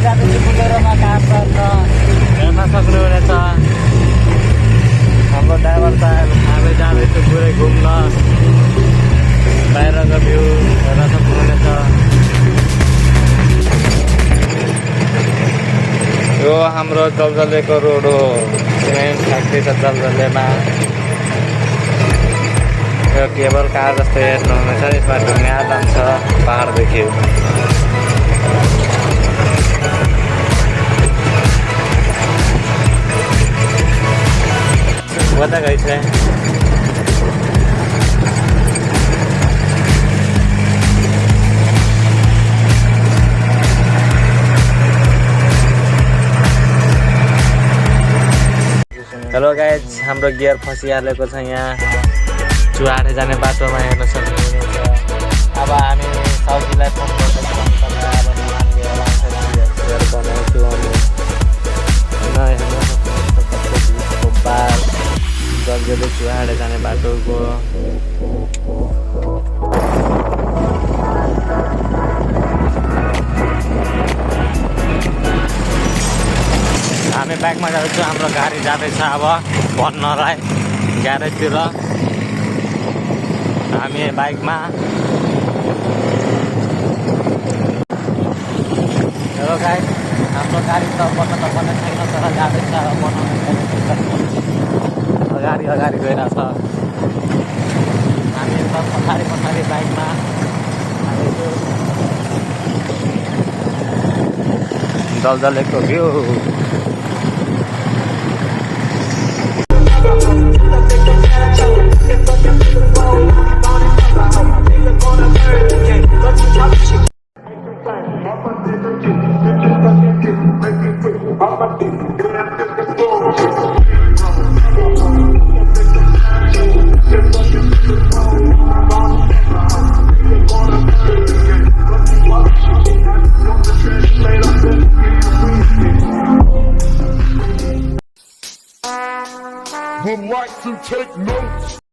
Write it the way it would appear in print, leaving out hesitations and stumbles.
जाँदैछु बुलेरोमा काम गर्न हेर्न सक्नुहुनेछ। हाम्रो ड्राइभर साहब हामी जाँदैछु पुरै घुम्न, बाहिरको भ्यू हेर्न सक्नुहुनेछ। यो हाम्रो जलजलेको रोड हो, सिमेन्ट फ्याक्ट्री छ जलजलेमा। यो केबल कार जस्तो हेर्नुहुनेछ, यसमा ढुङ्गा जान्छ पहाडदेखि। Buat guys ya. Halo guys, हाम्रो गियर फसिहालेको छ यहाँ चुहाडे जाने बाटोमा हेर्न सक्नुहुन्छ। अब हामी साउजीलाई फोन गर्दैछौँ, अब मान लिएर गियर बनाउँछु अनि हेर्न सक्नुहुन्छ कस्तो भिडको बार जलजले चुहाडे जाने बाटोको। हामी बाइकमा जाँदैछौँ, हाम्रो गाडी जाँदैछ अब भन्नलाई ग्यारेजतिर। हामी बाइकमा हेलो गाइस, हाम्रो गाडी त बन्न त बनेको छैन तर जाँदैछ बनाउने। गाडी अगाडि गइरहेछ, हामी त पछाडि बाइकमा जलजलेको view. Would like to take notes.